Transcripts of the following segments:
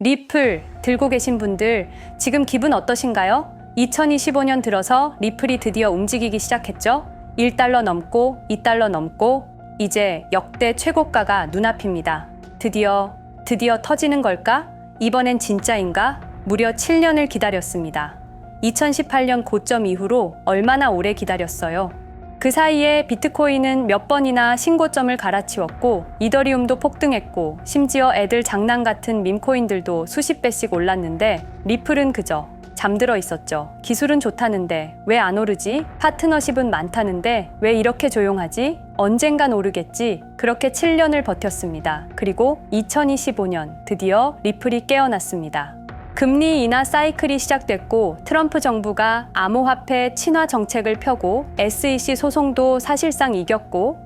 리플 들고 계신 분들 지금 기분 어떠신가요? 2025년 들어서 리플이 드디어 움직이기 시작했죠? 1달러 넘고 2달러 넘고 이제 역대 최고가가 눈앞입니다. 드디어 터지는 걸까? 이번엔 진짜인가? 무려 7년을 기다렸습니다. 2018년 고점 이후로 얼마나 오래 기다렸어요? 그 사이에 비트코인은 몇 번이나 신고점을 갈아치웠고 이더리움도 폭등했고 심지어 애들 장난 같은 밈코인들도 수십 배씩 올랐는데 리플은 그저 잠들어 있었죠. 기술은 좋다는데 왜 안 오르지? 파트너십은 많다는데 왜 이렇게 조용하지? 언젠간 오르겠지. 그렇게 7년을 버텼습니다. 그리고 2025년 드디어 리플이 깨어났습니다. 금리 인하 사이클이 시작됐고 트럼프 정부가 암호화폐 친화 정책을 펴고 SEC 소송도 사실상 이겼고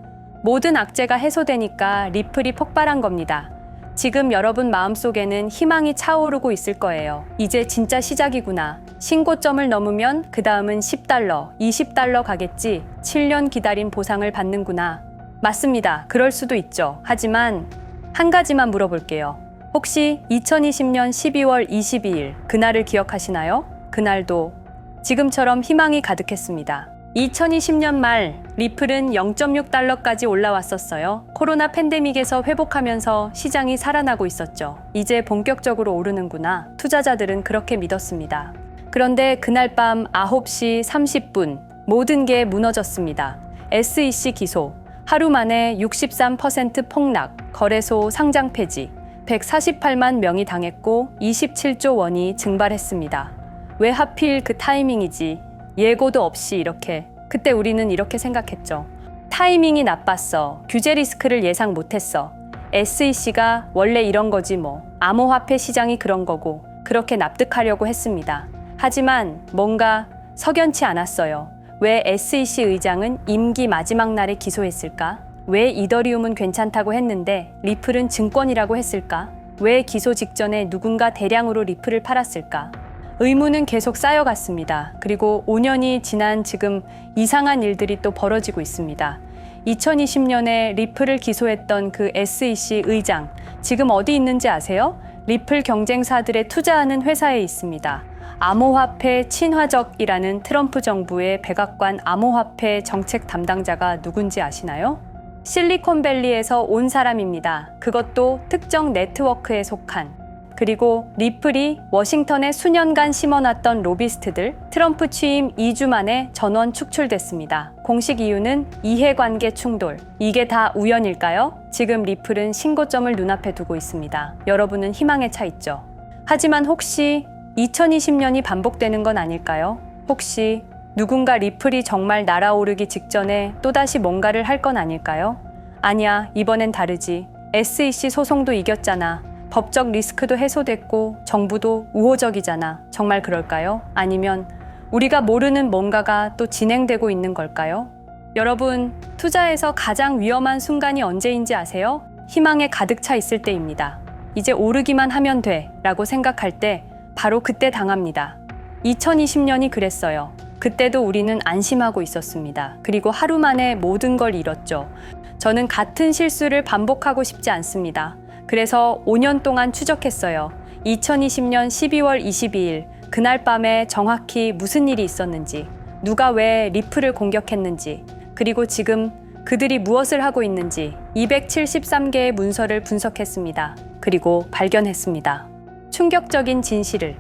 모든 악재가 해소되니까 리플이 폭발한 겁니다. 지금 여러분 마음속에는 희망이 차오르고 있을 거예요. 이제 진짜 시작이구나. 신고점을 넘으면 그 다음은 10달러, 20달러 가겠지. 7년 기다린 보상을 받는구나. 맞습니다. 그럴 수도 있죠. 하지만 한 가지만 물어볼게요. 혹시 2020년 12월 22일 그날을 기억하시나요? 그날도 지금처럼 희망이 가득했습니다. 2020년 말 리플은 0.6달러까지 올라왔었어요. 코로나 팬데믹에서 회복하면서 시장이 살아나고 있었죠. 이제 본격적으로 오르는구나. 투자자들은 그렇게 믿었습니다. 그런데 그날 밤 9시 30분 모든 게 무너졌습니다. SEC 기소, 하루 만에 63% 폭락, 거래소 상장 폐지, 148만 명이 당했고 27조 원이 증발했습니다. 왜 하필 그 타이밍이지? 예고도 없이 이렇게. 그때 우리는 이렇게 생각했죠. 타이밍이 나빴어. 규제 리스크를 예상 못했어. SEC가 원래 이런 거지 뭐. 암호화폐 시장이 그런 거고. 그렇게 납득하려고 했습니다. 하지만 뭔가 석연치 않았어요. 왜 SEC 의장은 임기 마지막 날에 기소했을까? 왜 이더리움은 괜찮다고 했는데 리플은 증권이라고 했을까? 왜 기소 직전에 누군가 대량으로 리플을 팔았을까? 의문은 계속 쌓여갔습니다. 그리고 5년이 지난 지금 이상한 일들이 또 벌어지고 있습니다. 2020년에 리플을 기소했던 그 SEC 의장, 지금 어디 있는지 아세요? 리플 경쟁사들에 투자하는 회사에 있습니다. 암호화폐 친화적이라는 트럼프 정부의 백악관 암호화폐 정책 담당자가 누군지 아시나요? 실리콘밸리에서 온 사람입니다. 그것도 특정 네트워크에 속한. 그리고 리플이 워싱턴에 수년간 심어놨던 로비스트들, 트럼프 취임 2주 만에 전원 축출됐습니다. 공식 이유는 이해관계 충돌. 이게 다 우연일까요? 지금 리플은 신고점을 눈앞에 두고 있습니다. 여러분은 희망에 차 있죠. 하지만 혹시 2020년이 반복되는 건 아닐까요? 혹시 누군가 리플이 정말 날아오르기 직전에 또다시 뭔가를 할 건 아닐까요? 아니야, 이번엔 다르지. SEC 소송도 이겼잖아. 법적 리스크도 해소됐고 정부도 우호적이잖아. 정말 그럴까요? 아니면 우리가 모르는 뭔가가 또 진행되고 있는 걸까요? 여러분, 투자에서 가장 위험한 순간이 언제인지 아세요? 희망에 가득 차 있을 때입니다. 이제 오르기만 하면 돼 라고 생각할 때 바로 그때 당합니다. 2020년이 그랬어요. 그때도 우리는 안심하고 있었습니다. 그리고 하루 만에 모든 걸 잃었죠. 저는 같은 실수를 반복하고 싶지 않습니다. 그래서 5년 동안 추적했어요. 2020년 12월 22일 그날 밤에 정확히 무슨 일이 있었는지, 누가 왜 리플을 공격했는지, 그리고 지금 그들이 무엇을 하고 있는지 273개의 문서를 분석했습니다. 그리고 발견했습니다. 충격적인 진실을.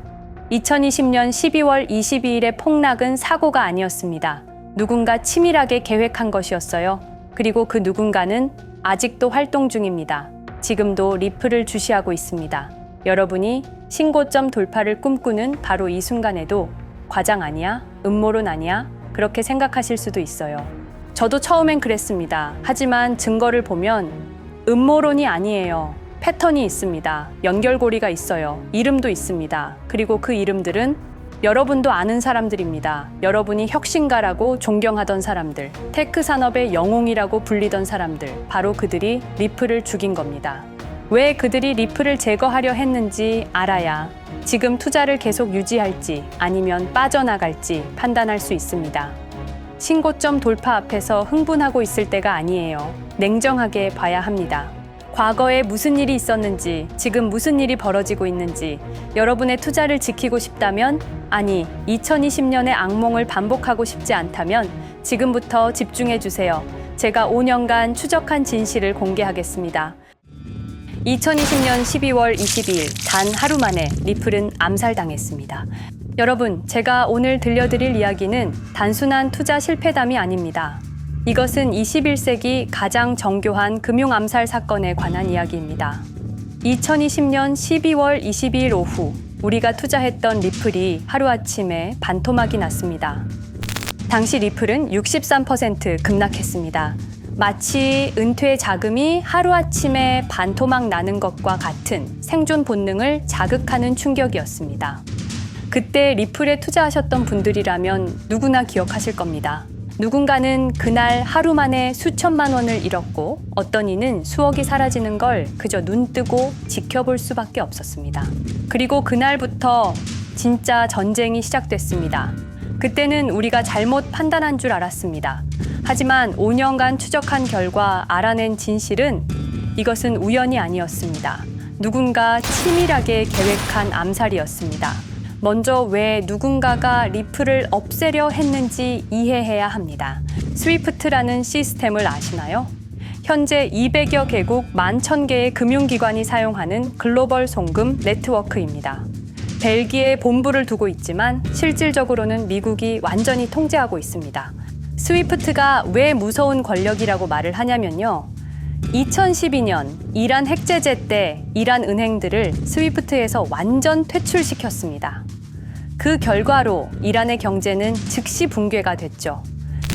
2020년 12월 22일의 폭락은 사고가 아니었습니다. 누군가 치밀하게 계획한 것이었어요. 그리고 그 누군가는 아직도 활동 중입니다. 지금도 리플을 주시하고 있습니다. 여러분이 신고점 돌파를 꿈꾸는 바로 이 순간에도 과장 아니야? 음모론 아니야? 그렇게 생각하실 수도 있어요. 저도 처음엔 그랬습니다. 하지만 증거를 보면 음모론이 아니에요. 패턴이 있습니다. 연결고리가 있어요. 이름도 있습니다. 그리고 그 이름들은 여러분도 아는 사람들입니다. 여러분이 혁신가라고 존경하던 사람들, 테크 산업의 영웅이라고 불리던 사람들, 바로 그들이 리플을 죽인 겁니다. 왜 그들이 리플을 제거하려 했는지 알아야 지금 투자를 계속 유지할지 아니면 빠져나갈지 판단할 수 있습니다. 신고점 돌파 앞에서 흥분하고 있을 때가 아니에요. 냉정하게 봐야 합니다. 과거에 무슨 일이 있었는지, 지금 무슨 일이 벌어지고 있는지, 여러분의 투자를 지키고 싶다면, 아니, 2020년의 악몽을 반복하고 싶지 않다면 지금부터 집중해 주세요. 제가 5년간 추적한 진실을 공개하겠습니다. 2020년 12월 22일 단 하루 만에 리플은 암살당했습니다. 여러분, 제가 오늘 들려드릴 이야기는 단순한 투자 실패담이 아닙니다. 이것은 21세기 가장 정교한 금융 암살 사건에 관한 이야기입니다. 2020년 12월 22일 오후 우리가 투자했던 리플이 하루아침에 반토막이 났습니다. 당시 리플은 63% 급락했습니다. 마치 은퇴 자금이 하루아침에 반토막 나는 것과 같은 생존 본능을 자극하는 충격이었습니다. 그때 리플에 투자하셨던 분들이라면 누구나 기억하실 겁니다. 누군가는 그날 하루 만에 수천만 원을 잃었고 어떤 이는 수억이 사라지는 걸 그저 눈 뜨고 지켜볼 수밖에 없었습니다. 그리고 그날부터 진짜 전쟁이 시작됐습니다. 그때는 우리가 잘못 판단한 줄 알았습니다. 하지만 5년간 추적한 결과 알아낸 진실은 이것은 우연이 아니었습니다. 누군가 치밀하게 계획한 암살이었습니다. 먼저 왜 누군가가 리플을 없애려 했는지 이해해야 합니다. 스위프트라는 시스템을 아시나요? 현재 200여 개국 11,000개의 금융기관이 사용하는 글로벌 송금 네트워크입니다. 벨기에에 본부를 두고 있지만 실질적으로는 미국이 완전히 통제하고 있습니다. 스위프트가 왜 무서운 권력이라고 말을 하냐면요. 2012년 이란 핵제재 때 이란 은행들을 스위프트에서 완전 퇴출시켰습니다. 그 결과로 이란의 경제는 즉시 붕괴가 됐죠.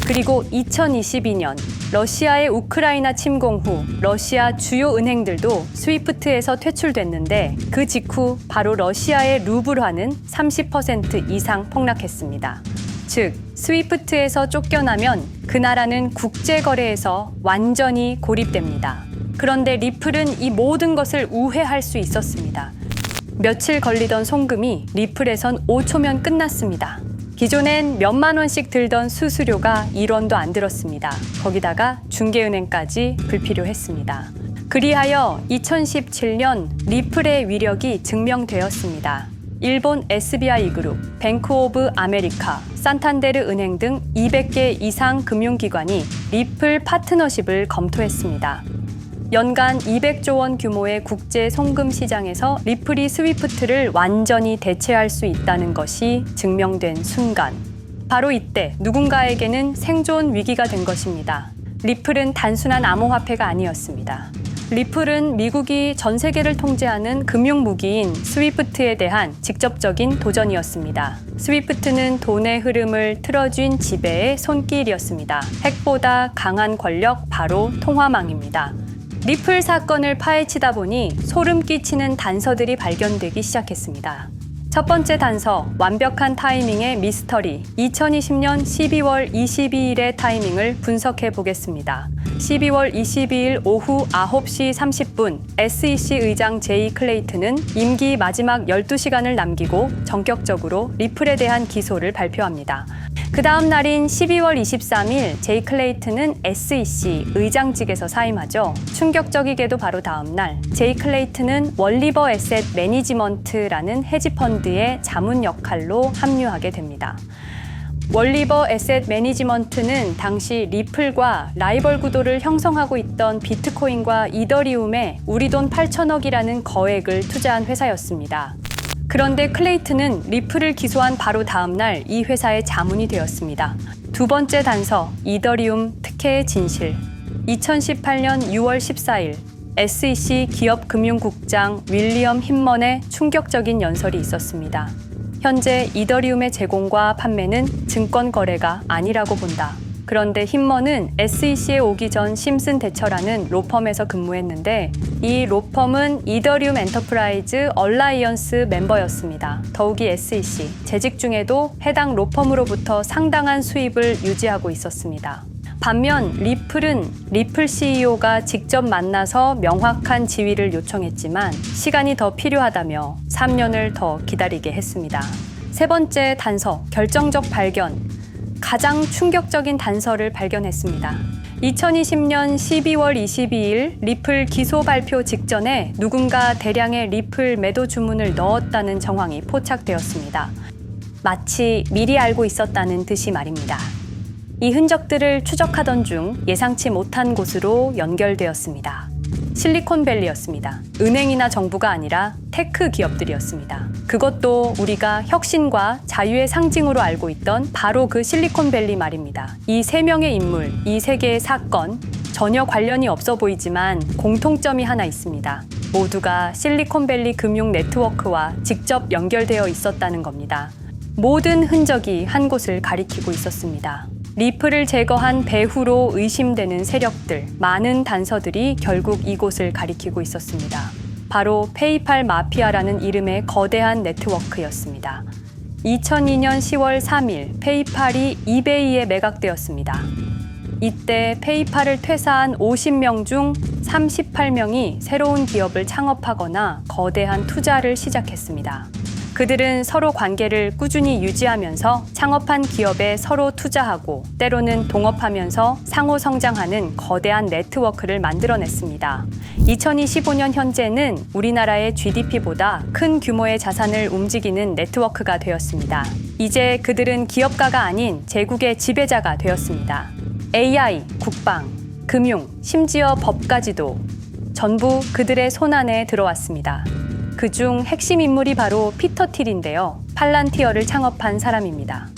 그리고 2022년 러시아의 우크라이나 침공 후 러시아 주요 은행들도 스위프트에서 퇴출됐는데 그 직후 바로 러시아의 루블화는 30% 이상 폭락했습니다. 즉, 스위프트에서 쫓겨나면 그 나라는 국제거래에서 완전히 고립됩니다. 그런데 리플은 이 모든 것을 우회할 수 있었습니다. 며칠 걸리던 송금이 리플에선 5초면 끝났습니다. 기존엔 몇만 원씩 들던 수수료가 1원도 안 들었습니다. 거기다가 중개은행까지 불필요했습니다. 그리하여 2017년 리플의 위력이 증명되었습니다. 일본 SBI 그룹, 뱅크 오브 아메리카, 산탄데르 은행 등 200개 이상 금융기관이 리플 파트너십을 검토했습니다. 연간 200조 원 규모의 국제 송금 시장에서 리플이 스위프트를 완전히 대체할 수 있다는 것이 증명된 순간, 바로 이때 누군가에게는 생존 위기가 된 것입니다. 리플은 단순한 암호화폐가 아니었습니다. 리플은 미국이 전 세계를 통제하는 금융 무기인 스위프트에 대한 직접적인 도전이었습니다. 스위프트는 돈의 흐름을 틀어쥔 지배의 손길이었습니다. 핵보다 강한 권력, 바로 통화망입니다. 리플 사건을 파헤치다 보니 소름 끼치는 단서들이 발견되기 시작했습니다. 첫 번째 단서, 완벽한 타이밍의 미스터리. 2020년 12월 22일의 타이밍을 분석해 보겠습니다. 12월 22일 오후 9시 30분, SEC 의장 제이 클레이튼은 임기 마지막 12시간을 남기고 전격적으로 리플에 대한 기소를 발표합니다. 그 다음 날인 12월 23일, 제이 클레이튼은 SEC 의장직에서 사임하죠. 충격적이게도 바로 다음 날, 제이 클레이튼은 월리버 에셋 매니지먼트라는 헤지펀드의 자문 역할로 합류하게 됩니다. 월리버 에셋 매니지먼트는 당시 리플과 라이벌 구도를 형성하고 있던 비트코인과 이더리움에 우리 돈 8천억이라는 거액을 투자한 회사였습니다. 그런데 클레이튼은 리플을 기소한 바로 다음 날 이 회사의 자문이 되었습니다. 두 번째 단서, 이더리움 특혜의 진실. 2018년 6월 14일, SEC 기업금융국장 윌리엄 힘먼의 충격적인 연설이 있었습니다. 현재 이더리움의 제공과 판매는 증권 거래가 아니라고 본다. 그런데 힘먼은 SEC에 오기 전 심슨 대처라는 로펌에서 근무했는데 이 로펌은 이더리움 엔터프라이즈 얼라이언스 멤버였습니다. 더욱이 SEC, 재직 중에도 해당 로펌으로부터 상당한 수입을 유지하고 있었습니다. 반면 리플은 리플 CEO가 직접 만나서 명확한 지위를 요청했지만 시간이 더 필요하다며 3년을 더 기다리게 했습니다. 세 번째 단서, 결정적 발견. 가장 충격적인 단서를 발견했습니다. 2020년 12월 22일 리플 기소 발표 직전에 누군가 대량의 리플 매도 주문을 넣었다는 정황이 포착되었습니다. 마치 미리 알고 있었다는 듯이 말입니다. 이 흔적들을 추적하던 중 예상치 못한 곳으로 연결되었습니다. 실리콘밸리였습니다. 은행이나 정부가 아니라 테크 기업들이었습니다. 그것도 우리가 혁신과 자유의 상징으로 알고 있던 바로 그 실리콘밸리 말입니다. 이 세 명의 인물, 이 세 개의 사건, 전혀 관련이 없어 보이지만 공통점이 하나 있습니다. 모두가 실리콘밸리 금융 네트워크와 직접 연결되어 있었다는 겁니다. 모든 흔적이 한 곳을 가리키고 있었습니다. 리플을 제거한 배후로 의심되는 세력들, 많은 단서들이 결국 이곳을 가리키고 있었습니다. 바로 페이팔 마피아라는 이름의 거대한 네트워크였습니다. 2002년 10월 3일 페이팔이 이베이에 매각되었습니다. 이때 페이팔을 퇴사한 50명 중 38명이 새로운 기업을 창업하거나 거대한 투자를 시작했습니다. 그들은 서로 관계를 꾸준히 유지하면서 창업한 기업에 서로 투자하고 때로는 동업하면서 상호 성장하는 거대한 네트워크를 만들어냈습니다. 2025년 현재는 우리나라의 GDP보다 큰 규모의 자산을 움직이는 네트워크가 되었습니다. 이제 그들은 기업가가 아닌 제국의 지배자가 되었습니다. AI, 국방, 금융, 심지어 법까지도 전부 그들의 손안에 들어왔습니다. 그중 핵심 인물이 바로 피터 틸인데요. 팔란티어를 창업한 사람입니다.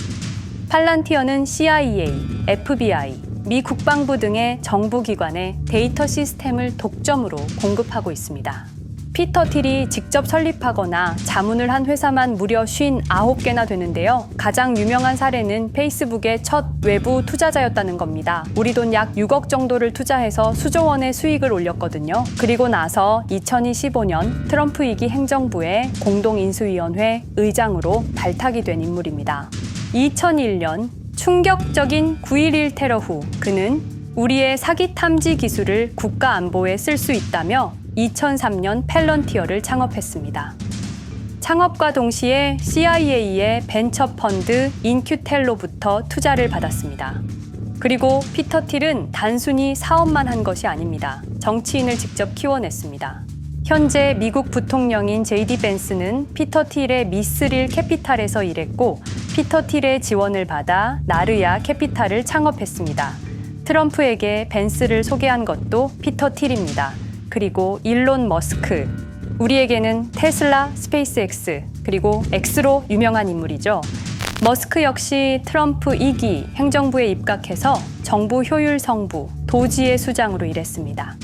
팔란티어는 CIA, FBI, 미 국방부 등의 정부기관에 데이터 시스템을 독점으로 공급하고 있습니다. 피터 틸이 직접 설립하거나 자문을 한 회사만 무려 59개나 되는데요. 가장 유명한 사례는 페이스북의 첫 외부 투자자였다는 겁니다. 우리 돈 약 6억 정도를 투자해서 수조 원의 수익을 올렸거든요. 그리고 나서 2025년 트럼프 2기 행정부의 공동인수위원회 의장으로 발탁이 된 인물입니다. 2001년 충격적인 9.11 테러 후 그는 우리의 사기 탐지 기술을 국가 안보에 쓸 수 있다며 2003년 팰런티어를 창업했습니다. 창업과 동시에 CIA의 벤처 펀드 인큐텔로부터 투자를 받았습니다. 그리고 피터 틸은 단순히 사업만 한 것이 아닙니다. 정치인을 직접 키워냈습니다. 현재 미국 부통령인 JD 벤스는 피터 틸의 미스릴 캐피탈에서 일했고 피터 틸의 지원을 받아 나르야 캐피탈을 창업했습니다. 트럼프에게 벤스를 소개한 것도 피터 틸입니다. 그리고 일론 머스크, 우리에게는 테슬라, 스페이스X, 그리고 X로 유명한 인물이죠. 머스크 역시 트럼프 2기 행정부에 입각해서 정부 효율 성부, 도지의 수장으로 일했습니다.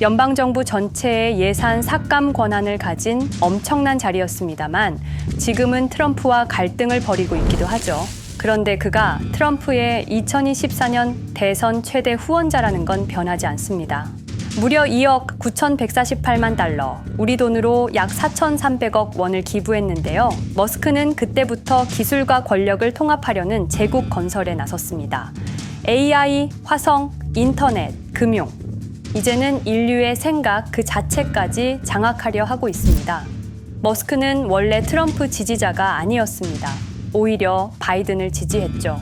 연방정부 전체의 예산 삭감 권한을 가진 엄청난 자리였습니다만 지금은 트럼프와 갈등을 벌이고 있기도 하죠. 그런데 그가 트럼프의 2024년 대선 최대 후원자라는 건 변하지 않습니다. 무려 2억 9,148만 달러, 우리 돈으로 약 4,300억 원을 기부했는데요. 머스크는 그때부터 기술과 권력을 통합하려는 제국 건설에 나섰습니다. AI, 화성, 인터넷, 금융, 이제는 인류의 생각 그 자체까지 장악하려 하고 있습니다. 머스크는 원래 트럼프 지지자가 아니었습니다. 오히려 바이든을 지지했죠.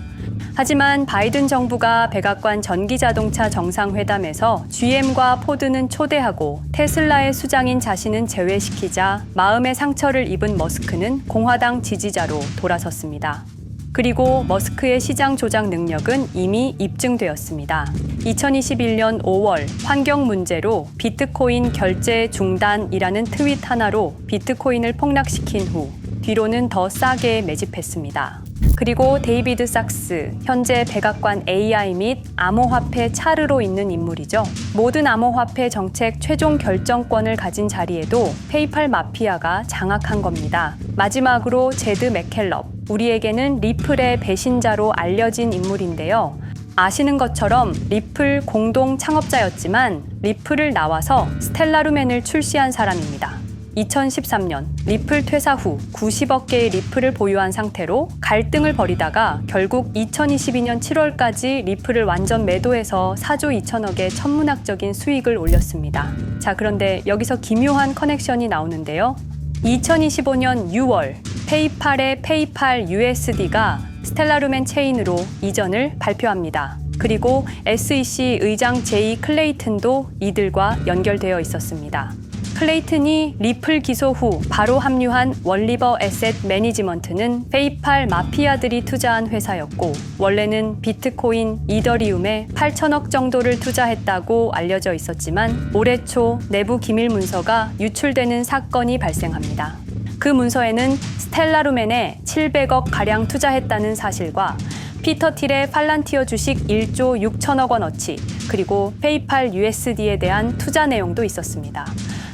하지만 바이든 정부가 백악관 전기자동차 정상회담에서 GM과 포드는 초대하고 테슬라의 수장인 자신은 제외시키자 마음의 상처를 입은 머스크는 공화당 지지자로 돌아섰습니다. 그리고 머스크의 시장 조작 능력은 이미 입증되었습니다. 2021년 5월 환경 문제로 비트코인 결제 중단이라는 트윗 하나로 비트코인을 폭락시킨 후 뒤로는 더 싸게 매집했습니다. 그리고 데이비드 sak스, 현재 백악관 AI 및 암호화폐 차르로 있는 인물이죠. 모든 암호화폐 정책 최종 결정권을 가진 자리에도 페이팔 마피아가 장악한 겁니다. 마지막으로 제드 맥켈럽, 우리에게는 리플의 배신자로 알려진 인물인데요. 아시는 것처럼 리플 공동 창업자였지만 리플을 나와서 스텔라루멘을 출시한 사람입니다. 2013년 리플 퇴사 후 90억 개의 리플을 보유한 상태로 갈등을 벌이다가 결국 2022년 7월까지 리플을 완전 매도해서 4조 2천억의 천문학적인 수익을 올렸습니다. 자, 그런데 여기서 기묘한 커넥션이 나오는데요. 2025년 6월 페이팔의 페이팔 USD가 스텔라루멘 체인으로 이전을 발표합니다. 그리고 SEC 의장 제이 클레이튼도 이들과 연결되어 있었습니다. 클레이튼이 리플 기소 후 바로 합류한 월리버 에셋 매니지먼트는 페이팔 마피아들이 투자한 회사였고 원래는 비트코인, 이더리움에 8천억 정도를 투자했다고 알려져 있었지만 올해 초 내부 기밀 문서가 유출되는 사건이 발생합니다. 그 문서에는 스텔라루멘에 700억 가량 투자했다는 사실과 피터 틸의 팔란티어 주식 1조 6천억 원어치 그리고 페이팔 USD에 대한 투자 내용도 있었습니다.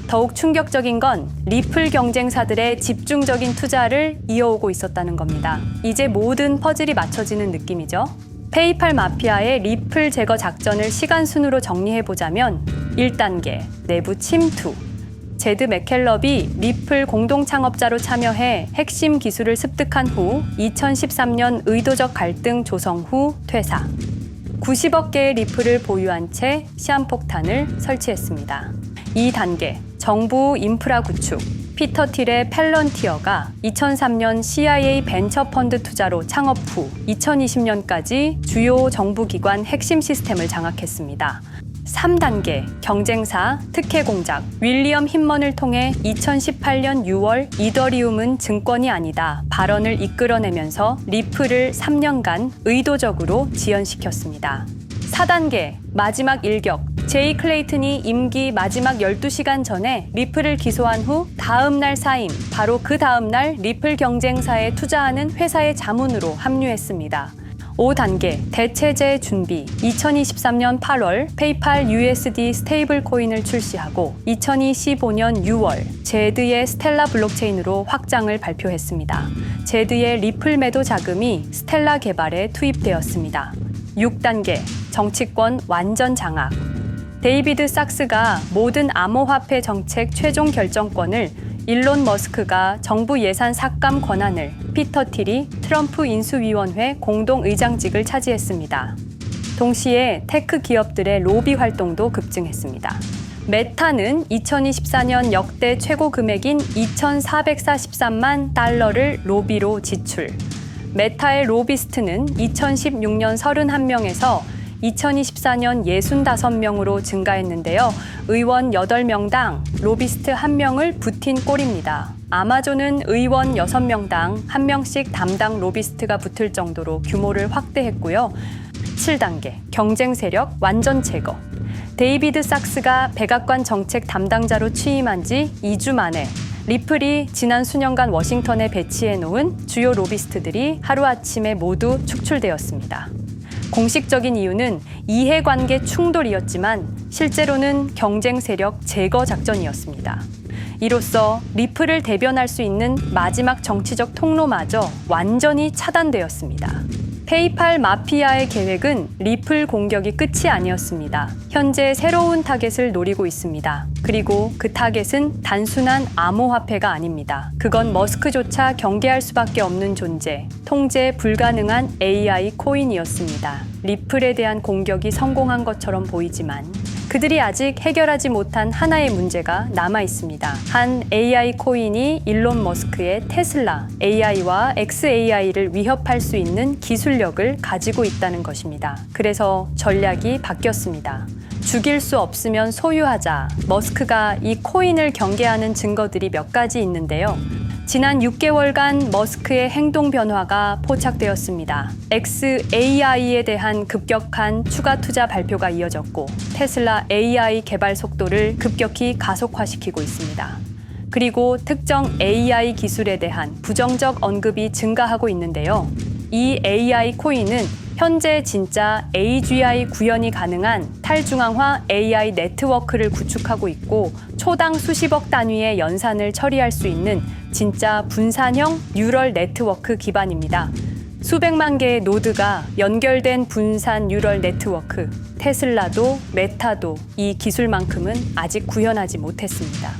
더욱 충격적인 건 리플 경쟁사들의 집중적인 투자를 이어오고 있었다는 겁니다. 이제 모든 퍼즐이 맞춰지는 느낌이죠. 페이팔 마피아의 리플 제거 작전을 시간 순으로 정리해보자면 1단계, 내부 침투. 제드 맥켈럽이 리플 공동 창업자로 참여해 핵심 기술을 습득한 후 2013년 의도적 갈등 조성 후 퇴사. 90억 개의 리플을 보유한 채 시한폭탄을 설치했습니다. 2단계, 정부 인프라 구축. 피터 틸의 팰런티어가 2003년 CIA 벤처 펀드 투자로 창업 후 2020년까지 주요 정부 기관 핵심 시스템을 장악했습니다. 3단계, 경쟁사 특혜 공작. 윌리엄 힘먼을 통해 2018년 6월 이더리움은 증권이 아니다 발언을 이끌어내면서 리플을 3년간 의도적으로 지연시켰습니다. 4단계, 마지막 일격. 제이 클레이튼이 임기 마지막 12시간 전에 리플을 기소한 후 다음 날 사임, 바로 그 다음 날 리플 경쟁사에 투자하는 회사의 자문으로 합류했습니다. 5단계, 대체제 준비. 2023년 8월 페이팔 USD 스테이블 코인을 출시하고 2025년 6월 제드의 스텔라 블록체인으로 확장을 발표했습니다. 제드의 리플 매도 자금이 스텔라 개발에 투입되었습니다. 6단계, 정치권 완전 장악. 데이비드 sak스가 모든 암호화폐 정책 최종 결정권을, 일론 머스크가 정부 예산 삭감 권한을, 피터 틸이 트럼프 인수위원회 공동의장직을 차지했습니다. 동시에 테크 기업들의 로비 활동도 급증했습니다. 메타는 2024년 역대 최고 금액인 2,443만 달러를 로비로 지출. 메타의 로비스트는 2016년 31명에서 2024년 65명으로 증가했는데요. 의원 8명당 로비스트 1명을 붙인 꼴입니다. 아마존은 의원 6명당 1명씩 담당 로비스트가 붙을 정도로 규모를 확대했고요. 7단계, 경쟁 세력 완전 제거. 데이비드 sak스가 백악관 정책 담당자로 취임한 지 2주 만에 리플이 지난 수년간 워싱턴에 배치해 놓은 주요 로비스트들이 하루아침에 모두 축출되었습니다. 공식적인 이유는 이해관계 충돌이었지만 실제로는 경쟁 세력 제거 작전이었습니다. 이로써 리플을 대변할 수 있는 마지막 정치적 통로마저 완전히 차단되었습니다. 페이팔 마피아의 계획은 리플 공격이 끝이 아니었습니다. 현재 새로운 타겟을 노리고 있습니다. 그리고 그 타겟은 단순한 암호화폐가 아닙니다. 그건 머스크조차 경계할 수밖에 없는 존재, 통제 불가능한 AI 코인이었습니다. 리플에 대한 공격이 성공한 것처럼 보이지만 그들이 아직 해결하지 못한 하나의 문제가 남아 있습니다. 한 AI 코인이 일론 머스크의 테슬라 AI와 XAI를 위협할 수 있는 기술력을 가지고 있다는 것입니다. 그래서 전략이 바뀌었습니다. 죽일 수 없으면 소유하자. 머스크가 이 코인을 경계하는 증거들이 몇 가지 있는데요. 지난 6개월간 머스크의 행동 변화가 포착되었습니다. XAI에 대한 급격한 추가 투자 발표가 이어졌고 테슬라 AI 개발 속도를 급격히 가속화시키고 있습니다. 그리고 특정 AI 기술에 대한 부정적 언급이 증가하고 있는데요. 이 AI 코인은 현재 진짜 AGI 구현이 가능한 탈중앙화 AI 네트워크를 구축하고 있고 초당 수십억 단위의 연산을 처리할 수 있는 진짜 분산형 뉴럴 네트워크 기반입니다. 수백만 개의 노드가 연결된 분산 뉴럴 네트워크, 테슬라도 메타도 이 기술만큼은 아직 구현하지 못했습니다.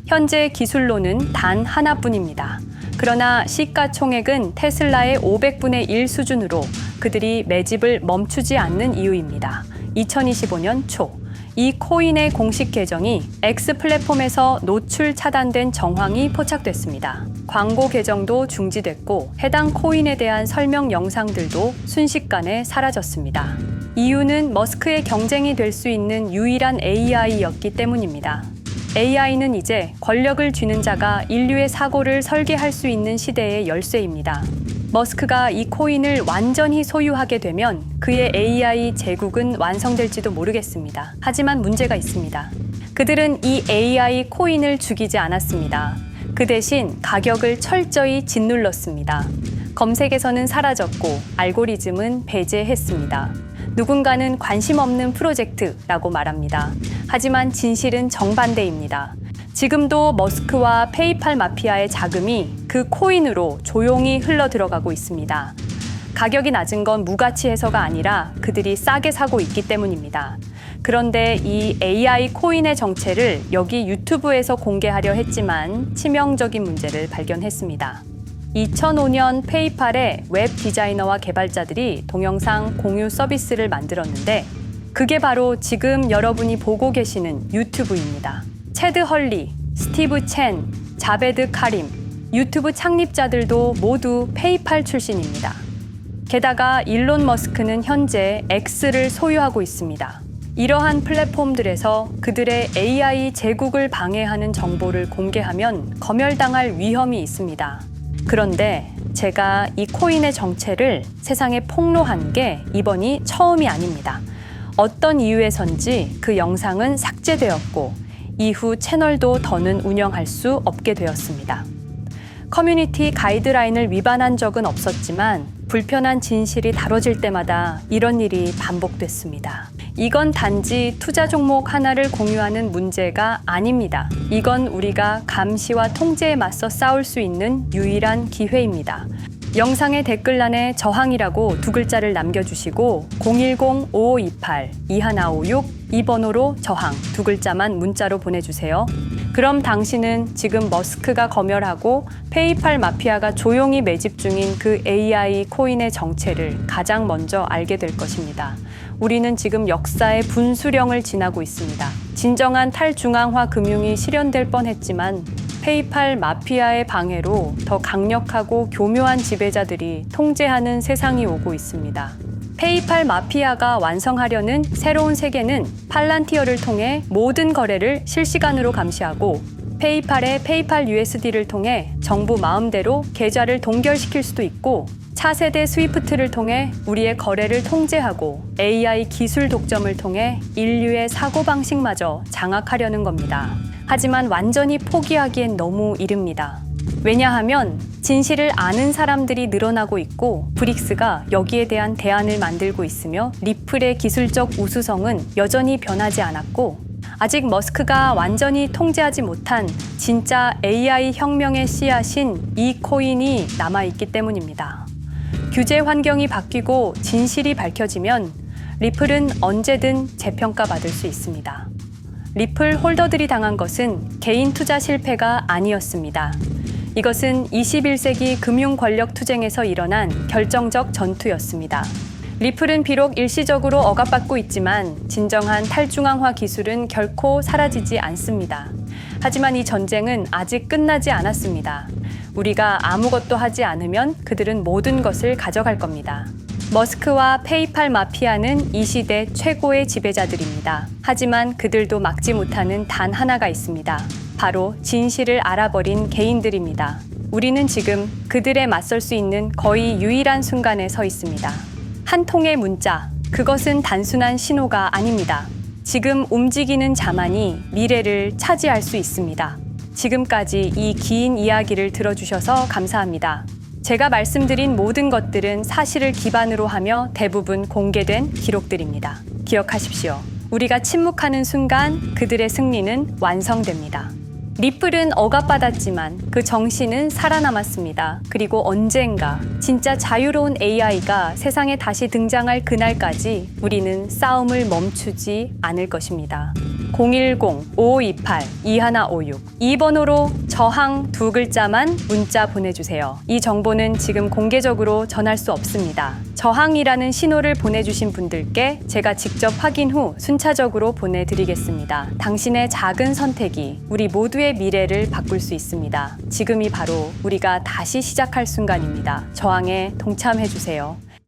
현재 기술로는 단 하나뿐입니다. 그러나 시가총액은 테슬라의 500분의 1 수준으로 그들이 매집을 멈추지 않는 이유입니다. 2025년 초 이 코인의 공식 계정이 X 플랫폼에서 노출 차단된 정황이 포착됐습니다. 광고 계정도 중지됐고 해당 코인에 대한 설명 영상들도 순식간에 사라졌습니다. 이유는 머스크의 경쟁이 될 수 있는 유일한 AI였기 때문입니다. AI는 이제 권력을 쥐는 자가 인류의 사고를 설계할 수 있는 시대의 열쇠입니다. 머스크가 이 코인을 완전히 소유하게 되면 그의 AI 제국은 완성될지도 모르겠습니다. 하지만 문제가 있습니다. 그들은 이 AI 코인을 죽이지 않았습니다. 그 대신 가격을 철저히 짓눌렀습니다. 검색에서는 사라졌고 알고리즘은 배제했습니다. 누군가는 관심 없는 프로젝트라고 말합니다. 하지만 진실은 정반대입니다. 지금도 머스크와 페이팔 마피아의 자금이 그 코인으로 조용히 흘러 들어가고 있습니다. 가격이 낮은 건 무가치해서가 아니라 그들이 싸게 사고 있기 때문입니다. 그런데 이 AI 코인의 정체를 여기 유튜브에서 공개하려 했지만 치명적인 문제를 발견했습니다. 2005년 페이팔의 웹 디자이너와 개발자들이 동영상 공유 서비스를 만들었는데 그게 바로 지금 여러분이 보고 계시는 유튜브입니다. 체드 헐리, 스티브 첸, 자베드 카림, 유튜브 창립자들도 모두 페이팔 출신입니다. 게다가 일론 머스크는 현재 X를 소유하고 있습니다. 이러한 플랫폼들에서 그들의 AI 제국을 방해하는 정보를 공개하면 검열당할 위험이 있습니다. 그런데 제가 이 코인의 정체를 세상에 폭로한 게 이번이 처음이 아닙니다. 어떤 이유에선지 그 영상은 삭제되었고 이후 채널도 더는 운영할 수 없게 되었습니다. 커뮤니티 가이드라인을 위반한 적은 없었지만 불편한 진실이 다뤄질 때마다 이런 일이 반복됐습니다. 이건 단지 투자 종목 하나를 공유하는 문제가 아닙니다. 이건 우리가 감시와 통제에 맞서 싸울 수 있는 유일한 기회입니다. 영상의 댓글란에 저항이라고 두 글자를 남겨주시고 010-5528-2156 이 번호로 저항 두 글자만 문자로 보내주세요. 그럼 당신은 지금 머스크가 검열하고 페이팔 마피아가 조용히 매집 중인 그 AI 코인의 정체를 가장 먼저 알게 될 것입니다. 우리는 지금 역사의 분수령을 지나고 있습니다. 진정한 탈중앙화 금융이 실현될 뻔했지만 페이팔 마피아의 방해로 더 강력하고 교묘한 지배자들이 통제하는 세상이 오고 있습니다. 페이팔 마피아가 완성하려는 새로운 세계는 팔란티어를 통해 모든 거래를 실시간으로 감시하고 페이팔의 페이팔 USD를 통해 정부 마음대로 계좌를 동결시킬 수도 있고 차세대 스위프트를 통해 우리의 거래를 통제하고 AI 기술 독점을 통해 인류의 사고방식마저 장악하려는 겁니다. 하지만 완전히 포기하기엔 너무 이릅니다. 왜냐하면 진실을 아는 사람들이 늘어나고 있고 브릭스가 여기에 대한 대안을 만들고 있으며 리플의 기술적 우수성은 여전히 변하지 않았고 아직 머스크가 완전히 통제하지 못한 진짜 AI 혁명의 씨앗인 이 코인이 남아있기 때문입니다. 규제 환경이 바뀌고 진실이 밝혀지면 리플은 언제든 재평가받을 수 있습니다. 리플 홀더들이 당한 것은 개인 투자 실패가 아니었습니다. 이것은 21세기 금융 권력 투쟁에서 일어난 결정적 전투였습니다. 리플은 비록 일시적으로 억압받고 있지만 진정한 탈중앙화 기술은 결코 사라지지 않습니다. 하지만 이 전쟁은 아직 끝나지 않았습니다. 우리가 아무것도 하지 않으면 그들은 모든 것을 가져갈 겁니다. 머스크와 페이팔 마피아는 이 시대 최고의 지배자들입니다. 하지만 그들도 막지 못하는 단 하나가 있습니다. 바로 진실을 알아버린 개인들입니다. 우리는 지금 그들에 맞설 수 있는 거의 유일한 순간에 서 있습니다. 한 통의 문자, 그것은 단순한 신호가 아닙니다. 지금 움직이는 자만이 미래를 차지할 수 있습니다. 지금까지 이 긴 이야기를 들어주셔서 감사합니다. 제가 말씀드린 모든 것들은 사실을 기반으로 하며 대부분 공개된 기록들입니다. 기억하십시오. 우리가 침묵하는 순간 그들의 승리는 완성됩니다. 리플은 억압받았지만 그 정신은 살아남았습니다. 그리고 언젠가 진짜 자유로운 AI가 세상에 다시 등장할 그날까지 우리는 싸움을 멈추지 않을 것입니다. 010-5528-2156 이 번호로 저항 2글자만 문자 보내주세요. 이 정보는 지금 공개적으로 전할 수 없습니다. 저항이라는 신호를 보내주신 분들께 제가 직접 확인 후 순차적으로 보내드리겠습니다. 당신의 작은 선택이 우리 모두의 미래를 바꿀 수 있습니다. 지금이 바로 우리가 다시 시작할 순간입니다. 저항에 동참해주세요.